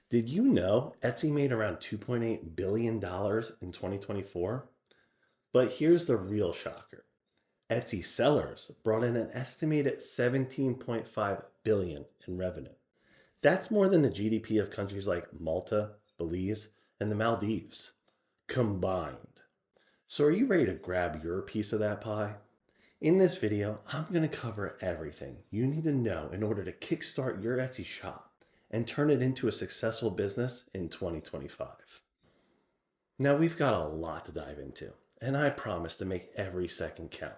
Did you know Etsy made around $2.8 billion in 2024? But here's the real shocker. Etsy sellers brought in an estimated 17.5 billion in revenue. That's more than the GDP of countries like Malta, Belize, and the Maldives combined. So are you ready to grab your piece of that pie? In this video, I'm going to cover everything you need to know in order to kickstart your Etsy shop and turn it into a successful business in 2025. Now we've got a lot to dive into, and I promise to make every second count.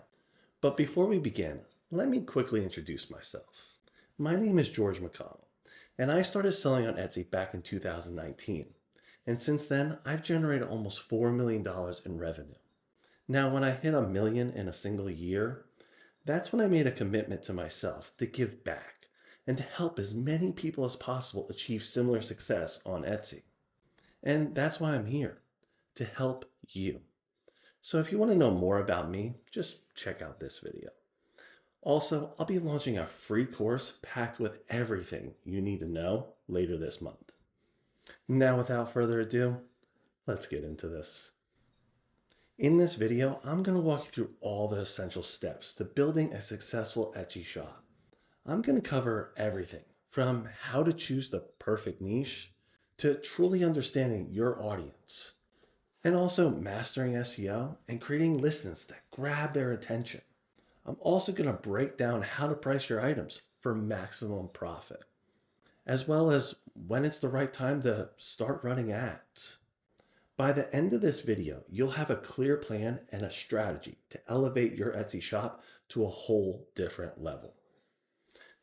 But before we begin, let me quickly introduce myself. My name is George McConnell, and I started selling on Etsy back in 2019. And since then, I've generated almost $4 million in revenue. Now, when I hit a million in a single year, that's when I made a commitment to myself to give back and to help as many people as possible achieve similar success on Etsy. And that's why I'm here, to help you. So if you want to know more about me, just check out this video. Also, I'll be launching a free course packed with everything you need to know later this month. Now, without further ado, let's get into this. In this video, I'm going to walk you through all the essential steps to building a successful Etsy shop. I'm going to cover everything from how to choose the perfect niche to truly understanding your audience, and also mastering SEO and creating listings that grab their attention. I'm also going to break down how to price your items for maximum profit, as well as when it's the right time to start running ads. By the end of this video, you'll have a clear plan and a strategy to elevate your Etsy shop to a whole different level.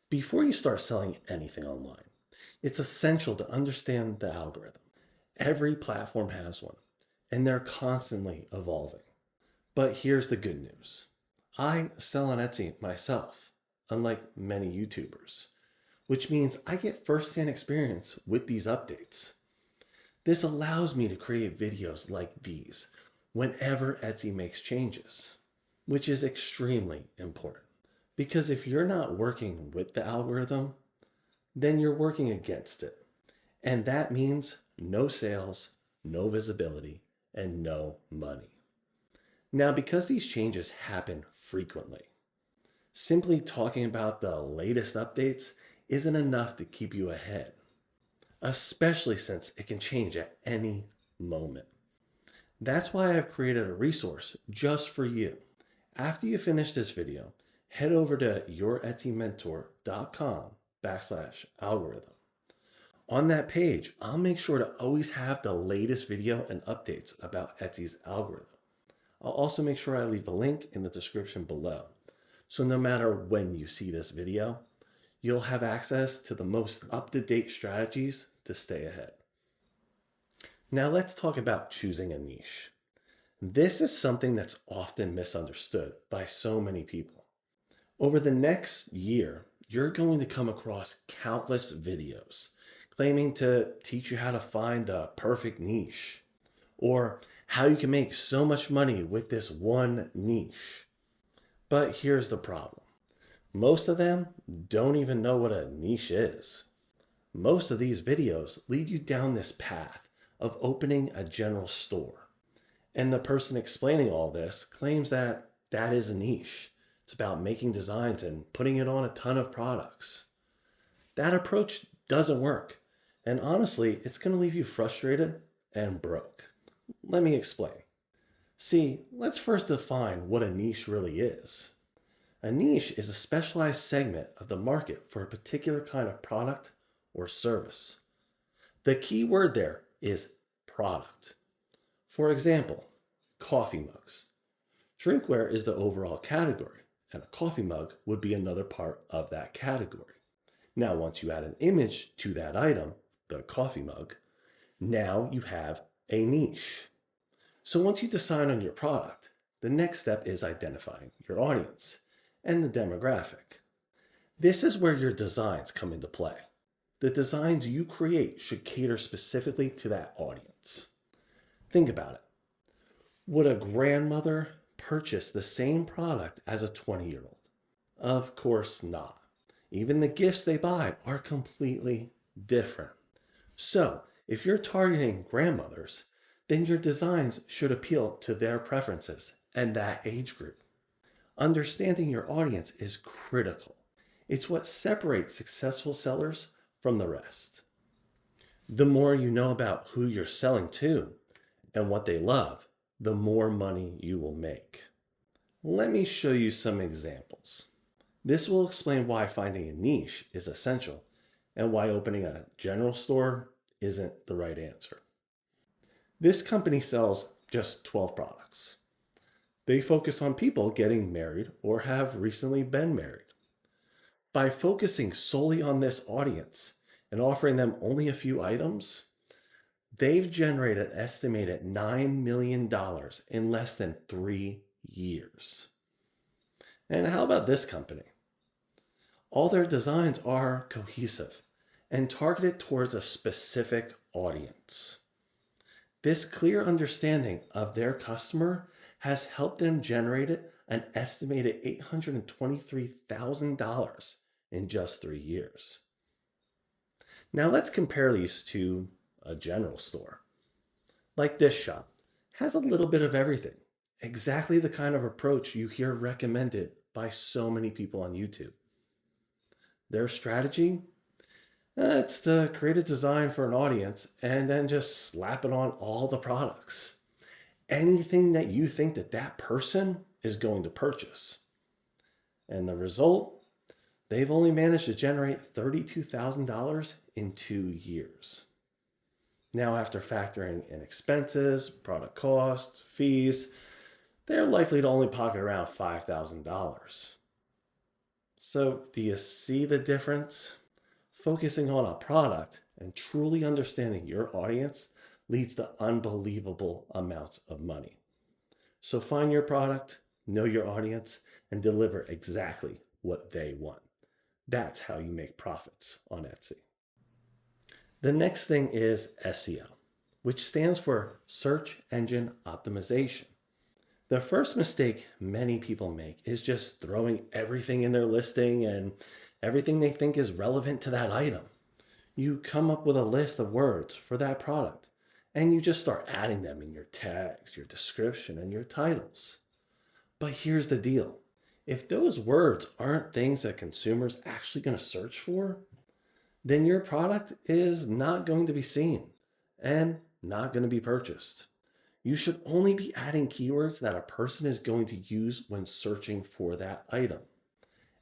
Before you start selling anything online, it's essential to understand the algorithm. Every platform has one, and they're constantly evolving. But here's the good news. I sell on Etsy myself, unlike many YouTubers, which means I get firsthand experience with these updates. This allows me to create videos like these whenever Etsy makes changes, which is extremely important. Because if you're not working with the algorithm, then you're working against it. And that means no sales, no visibility, and no money. Now, because these changes happen frequently, simply talking about the latest updates isn't enough to keep you ahead, especially since it can change at any moment. That's why I've created a resource just for you. After you finish this video, head over to youretsymentor.com/algorithm. On that page, I'll make sure to always have the latest video and updates about Etsy's algorithm. I'll also make sure I leave the link in the description below. So no matter when you see this video, you'll have access to the most up-to-date strategies to stay ahead. Now let's talk about choosing a niche. This is something that's often misunderstood by so many people. Over the next year, you're going to come across countless videos claiming to teach you how to find the perfect niche, or how you can make so much money with this one niche. But here's the problem. Most of them don't even know what a niche is. Most of these videos lead you down this path of opening a general store. And the person explaining all this claims that that is a niche. It's about making designs and putting it on a ton of products. That approach doesn't work. And honestly, it's going to leave you frustrated and broke. Let me explain. See, let's first define what a niche really is. A niche is a specialized segment of the market for a particular kind of product or service. The key word there is product. For example, coffee mugs. Drinkware is the overall category, and a coffee mug would be another part of that category. Now, once you add an image to that item, the coffee mug, now you have a niche. So once you decide on your product, the next step is identifying your audience and the demographic. This is where your designs come into play. The designs you create should cater specifically to that audience. Think about it. Would a grandmother purchase the same product as a 20-year-old? Of course not. Even the gifts they buy are completely different. So, if you're targeting grandmothers, then your designs should appeal to their preferences and that age group. Understanding your audience is critical. It's what separates successful sellers from the rest. The more you know about who you're selling to and what they love, the more money you will make. Let me show you some examples. This will explain why finding a niche is essential and why opening a general store isn't the right answer. This company sells just 12 products. They focus on people getting married or have recently been married. By focusing solely on this audience and offering them only a few items, they've generated an estimated $9 million in less than 3 years. And how about this company? All their designs are cohesive and targeted towards a specific audience. This clear understanding of their customer has helped them generate an estimated $823,000 in just 3 years. Now let's compare these to a general store. Like this shop, has a little bit of everything. Exactly the kind of approach you hear recommended by so many people on YouTube. Their strategy? It's to create a design for an audience and then just slap it on all the products. Anything that you think that person is going to purchase. And the result? They've only managed to generate $32,000 in 2 years. Now, after factoring in expenses, product costs, fees, they're likely to only pocket around $5,000. So, do you see the difference? Focusing on a product and truly understanding your audience leads to unbelievable amounts of money. So find your product, know your audience, and deliver exactly what they want. That's how you make profits on Etsy. The next thing is SEO, which stands for Search Engine Optimization. The first mistake many people make is just throwing everything in their listing and everything they think is relevant to that item. You come up with a list of words for that product and you just start adding them in your tags, your description, and your titles. But here's the deal. If those words aren't things that consumers actually going to search for, then your product is not going to be seen and not going to be purchased. You should only be adding keywords that a person is going to use when searching for that item.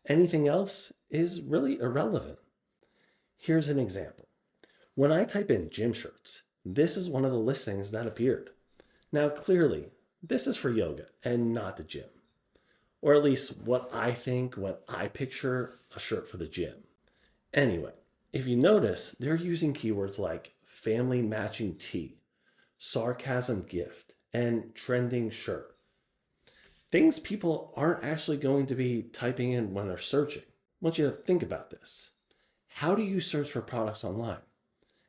Anything else is really irrelevant. Here's an example. When I type in gym shirts, this is one of the listings that appeared. Now, clearly, this is for yoga and not the gym. Or at least what I think when I picture a shirt for the gym. Anyway, if you notice, they're using keywords like family matching tee, sarcasm gift, and trending shirt. Things people aren't actually going to be typing in when they're searching. I want you to think about this. How do you search for products online?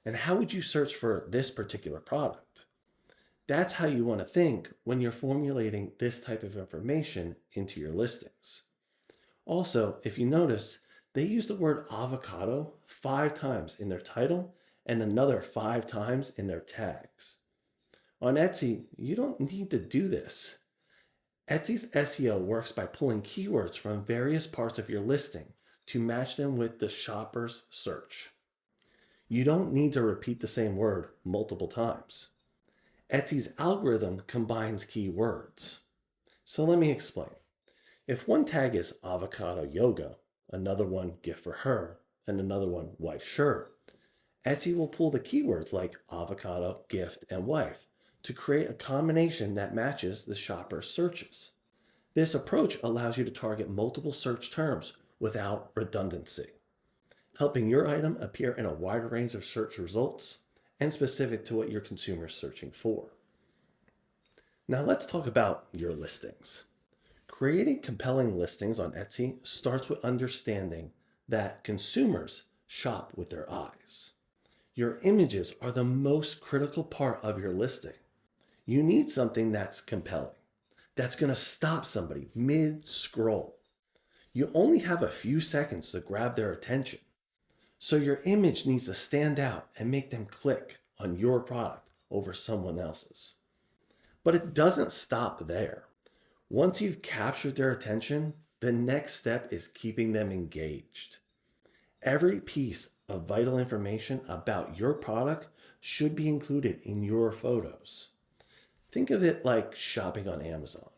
And how would you search for this particular product? That's how you want to think when you're formulating this type of information into your listings. Also, if you notice, they use the word avocado 5 times in their title and another 5 times in their tags. On Etsy, you don't need to do this. Etsy's SEO works by pulling keywords from various parts of your listing to match them with the shopper's search. You don't need to repeat the same word multiple times. Etsy's algorithm combines keywords. So let me explain. If one tag is avocado yoga, another one gift for her, and another one wife shirt, Etsy will pull the keywords like avocado, gift, and wife to create a combination that matches the shopper's searches. This approach allows you to target multiple search terms without redundancy, helping your item appear in a wider range of search results and specific to what your consumer is searching for. Now let's talk about your listings. Creating compelling listings on Etsy starts with understanding that consumers shop with their eyes. Your images are the most critical part of your listing. You need something that's compelling, that's going to stop somebody mid-scroll. You only have a few seconds to grab their attention. So your image needs to stand out and make them click on your product over someone else's. But it doesn't stop there. Once you've captured their attention, the next step is keeping them engaged. Every piece of vital information about your product should be included in your photos. Think of it like shopping on Amazon.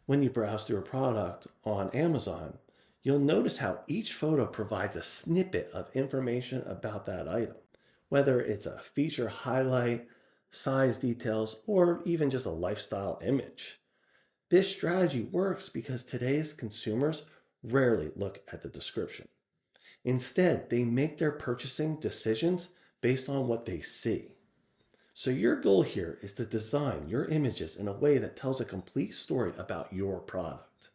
When you browse through a product on Amazon, you'll notice how each photo provides a snippet of information about that item, whether it's a feature highlight, size details, or even just a lifestyle image. This strategy works because today's consumers rarely look at the description. Instead, they make their purchasing decisions based on what they see. So your goal here is to design your images in a way that tells a complete story about your product.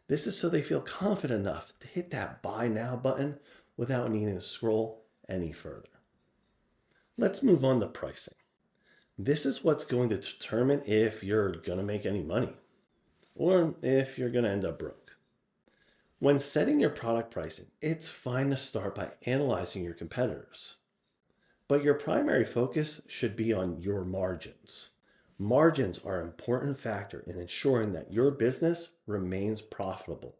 This is so they feel confident enough to hit that buy now button without needing to scroll any further. Let's move on to pricing. This is what's going to determine if you're going to make any money or if you're going to end up broke. When setting your product pricing, it's fine to start by analyzing your competitors. But your primary focus should be on your margins. Margins are an important factor in ensuring that your business remains profitable.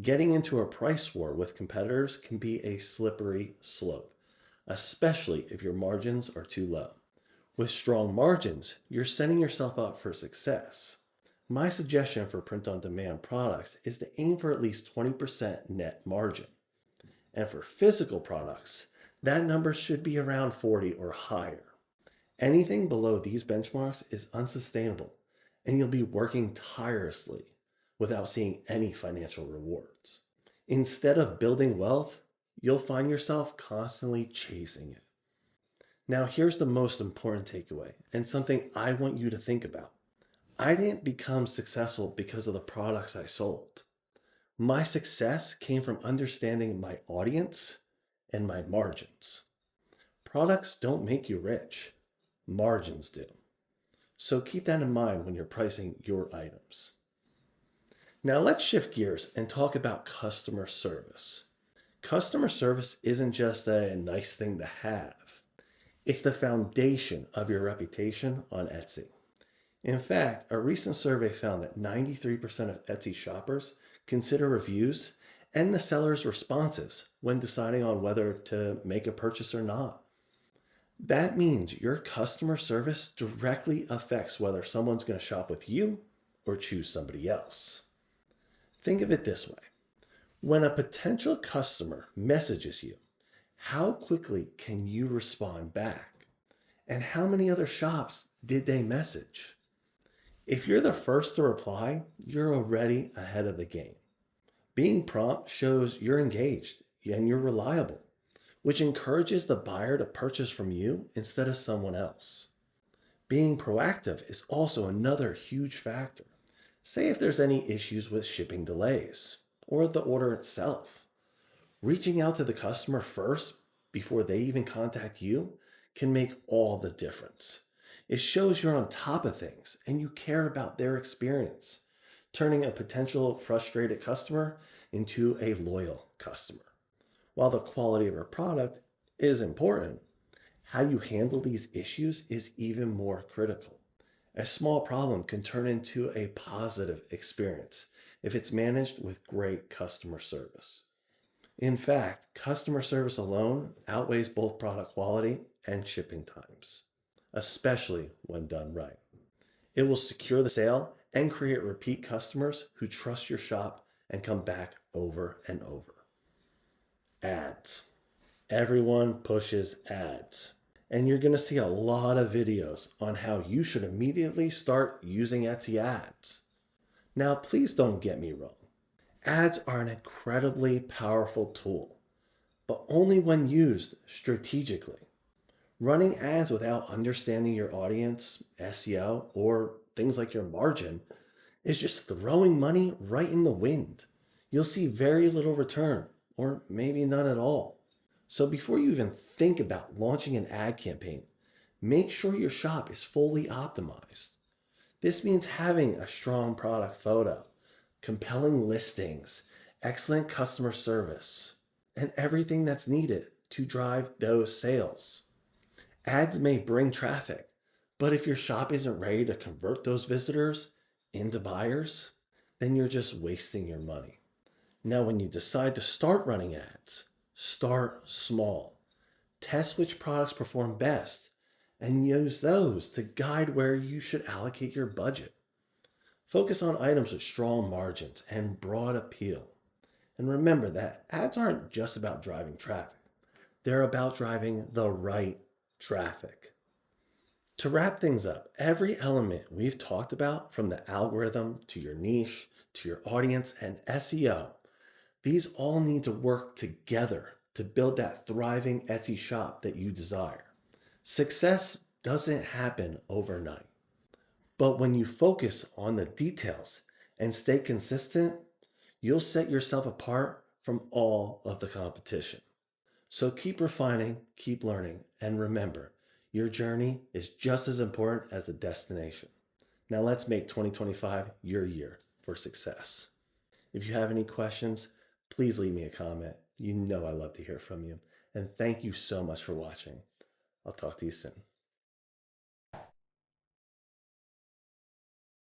Getting into a price war with competitors can be a slippery slope, especially if your margins are too low. With strong margins, you're setting yourself up for success. My suggestion for print-on-demand products is to aim for at least 20% net margin. And for physical products, that number should be around 40 or higher. Anything below these benchmarks is unsustainable, and you'll be working tirelessly without seeing any financial rewards. Instead of building wealth, you'll find yourself constantly chasing it. Now, here's the most important takeaway, and something I want you to think about. I didn't become successful because of the products I sold. My success came from understanding my audience and my margins. Products don't make you rich, margins do. So keep that in mind when you're pricing your items. Now let's shift gears and talk about customer service. Customer service isn't just a nice thing to have. It's the foundation of your reputation on Etsy. In fact, a recent survey found that 93% of Etsy shoppers consider reviews and the seller's responses when deciding on whether to make a purchase or not. That means your customer service directly affects whether someone's going to shop with you or choose somebody else. Think of it this way. When a potential customer messages you, how quickly can you respond back? And how many other shops did they message? If you're the first to reply, you're already ahead of the game. Being prompt shows you're engaged and you're reliable, which encourages the buyer to purchase from you instead of someone else. Being proactive is also another huge factor. Say if there's any issues with shipping delays or the order itself. Reaching out to the customer first before they even contact you can make all the difference. It shows you're on top of things and you care about their experience, turning a potential frustrated customer into a loyal customer. While the quality of your product is important, how you handle these issues is even more critical. A small problem can turn into a positive experience if it's managed with great customer service. In fact, customer service alone outweighs both product quality and shipping times, especially when done right. It will secure the sale and create repeat customers who trust your shop and come back over and over. Ads. Everyone pushes ads. And you're going to see a lot of videos on how you should immediately start using Etsy ads. Now, please don't get me wrong. Ads are an incredibly powerful tool, but only when used strategically. Running ads without understanding your audience, SEO, or things like your margin is just throwing money right in the wind. You'll see very little return, or maybe none at all. So before you even think about launching an ad campaign, make sure your shop is fully optimized. This means having a strong product photo, compelling listings, excellent customer service, and everything that's needed to drive those sales. Ads may bring traffic, but if your shop isn't ready to convert those visitors into buyers, then you're just wasting your money. Now, when you decide to start running ads, start small. Test which products perform best and use those to guide where you should allocate your budget. Focus on items with strong margins and broad appeal. And remember that ads aren't just about driving traffic, they're about driving the right traffic. To wrap things up, every element we've talked about, from the algorithm to your niche to your audience and SEO, these all need to work together to build that thriving Etsy shop that you desire. Success doesn't happen overnight, but when you focus on the details and stay consistent, you'll set yourself apart from all of the competition. So keep refining, keep learning, and remember, your journey is just as important as the destination. Now let's make 2025 your year for success. If you have any questions, please leave me a comment. You know I love to hear from you. And thank you so much for watching. I'll talk to you soon.